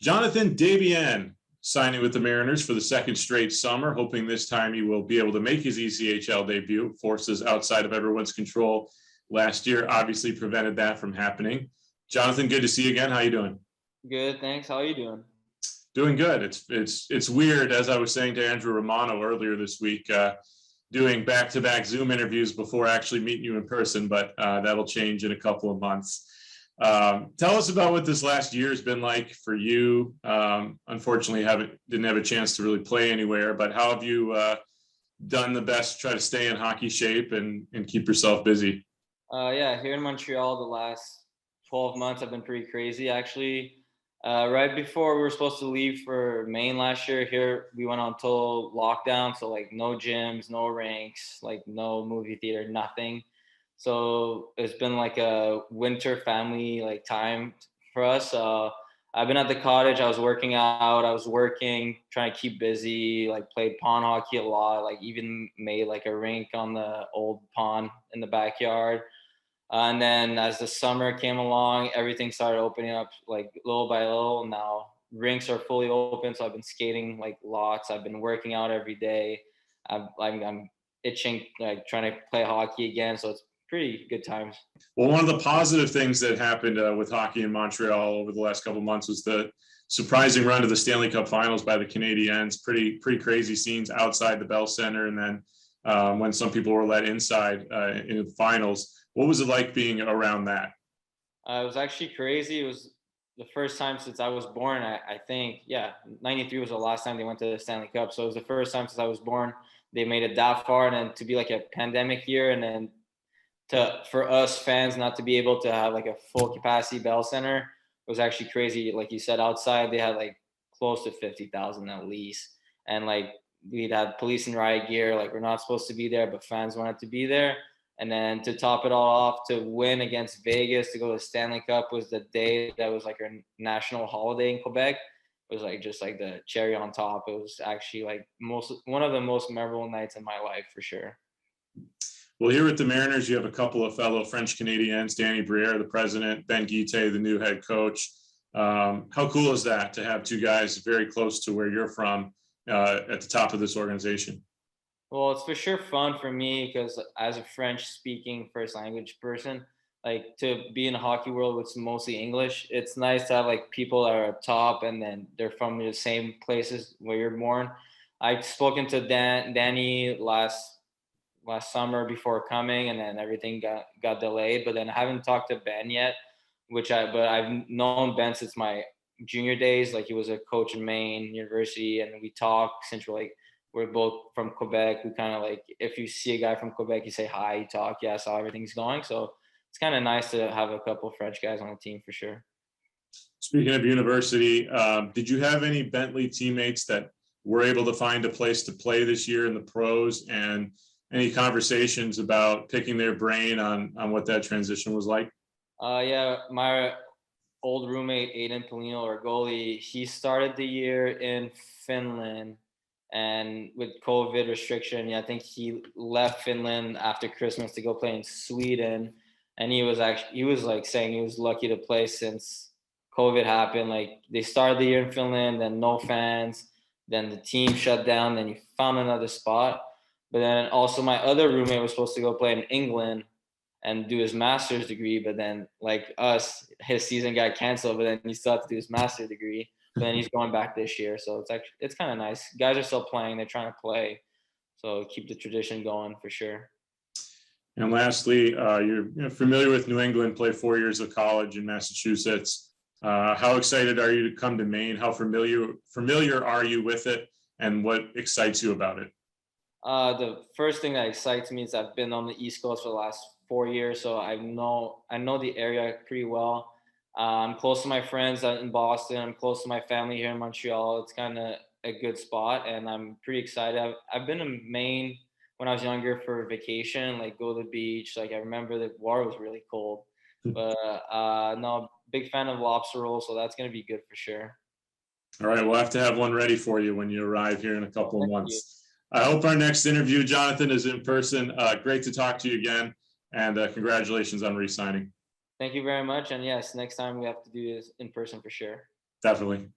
Jonathan Desbiens signing with the Mariners for the second straight summer, hoping this time he will be able to make his ECHL debut. Forces outside of everyone's control last year obviously prevented that from happening. Jonathan, good to see you again. How you doing? Good, thanks. How are you doing? Doing good. It's weird, as I was saying to Andrew Romano earlier this week, doing back-to-back Zoom interviews before actually meeting you in person, but that'll change in a couple of months. Tell us about what this last year has been like for you. Unfortunately, didn't have a chance to really play anywhere, but how have you done the best to try to stay in hockey shape and keep yourself busy? Yeah, here in Montreal, the last 12 months have been pretty crazy, actually. Right before we were supposed to leave for Maine last year, here we went on total lockdown. So like no gyms, no rinks, like no movie theater, nothing. So it's been like a winter family like time for us. I've been at the cottage. I was working out. I was working, trying to keep busy. Like played pond hockey a lot. Like even made like a rink on the old pond in the backyard. And then as the summer came along, everything started opening up like little by little. Now rinks are fully open, so I've been skating like lots. I've been working out every day. I'm itching, like trying to play hockey again. So it's pretty good times. Well, one of the positive things that happened with hockey in Montreal over the last couple of months was the surprising run to the Stanley Cup Finals by the Canadiens. Pretty crazy scenes outside the Bell Center, and then when some people were let inside in the finals. What was it like being around that? It was actually crazy. It was the first time since I was born. I think, yeah, '93 was the last time they went to the Stanley Cup. So it was the first time since I was born they made it that far, and then to be like a pandemic year, and then for us fans not to be able to have like a full capacity Bell Center was actually crazy. Like you said, outside they had like close to 50,000 at least, and like we'd had police and riot gear. Like we're not supposed to be there, but fans wanted to be there. And then to top it all off, to win against Vegas, to go to the Stanley Cup was the day that was like our national holiday in Quebec. It was like just like the cherry on top. It was actually like one of the most memorable nights in my life for sure. Well, here with the Mariners, you have a couple of fellow French Canadians, Danny Briere, the president, Ben Guite, the new head coach. How cool is that to have two guys very close to where you're from at the top of this organization? Well, it's for sure fun for me because as a French-speaking first language person, like to be in the hockey world, which is mostly English, it's nice to have like people that are up top and then they're from the same places where you're born. I've spoken to Danny last summer before coming, and then everything got delayed. But then I haven't talked to Ben yet, but I've known Ben since my junior days. Like he was a coach in Maine University, and we talk since we're both from Quebec. We kind of like, if you see a guy from Quebec, you say hi, you talk, yeah, so everything's going. So it's kind of nice to have a couple of French guys on the team for sure. Speaking of university, did you have any Bentley teammates that were able to find a place to play this year in the pros, and any conversations about picking their brain on what that transition was like? Yeah, my old roommate Aiden Polino, our goalie, he started the year in Finland, and with COVID restriction, yeah, I think he left Finland after Christmas to go play in Sweden. And he was like saying he was lucky to play since COVID happened. Like they started the year in Finland, then no fans, then the team shut down, then he found another spot. But then also my other roommate was supposed to go play in England and do his master's degree, but then like us, his season got canceled, but then he still had to do his master's degree. But then he's going back this year. So it's kind of nice. Guys are still playing, they're trying to play. So keep the tradition going for sure. And lastly, you're familiar with New England, played 4 years of college in Massachusetts. How excited are you to come to Maine? How familiar are you with it, and what excites you about it? The first thing that excites me is I've been on the East Coast for the last 4 years, so I know the area pretty well. I'm close to my friends in Boston. I'm close to my family here in Montreal. It's kind of a good spot, and I'm pretty excited. I've been in Maine when I was younger for vacation, like go to the beach. Like I remember the water was really cold, but no, big fan of lobster rolls, so that's gonna be good for sure. All right, we'll have to have one ready for you when you arrive here in a couple of Thank you. months. I hope our next interview, Jonathan, is in person. Great to talk to you again, and congratulations on re-signing. Thank you very much. And yes, next time we have to do this in person for sure. Definitely.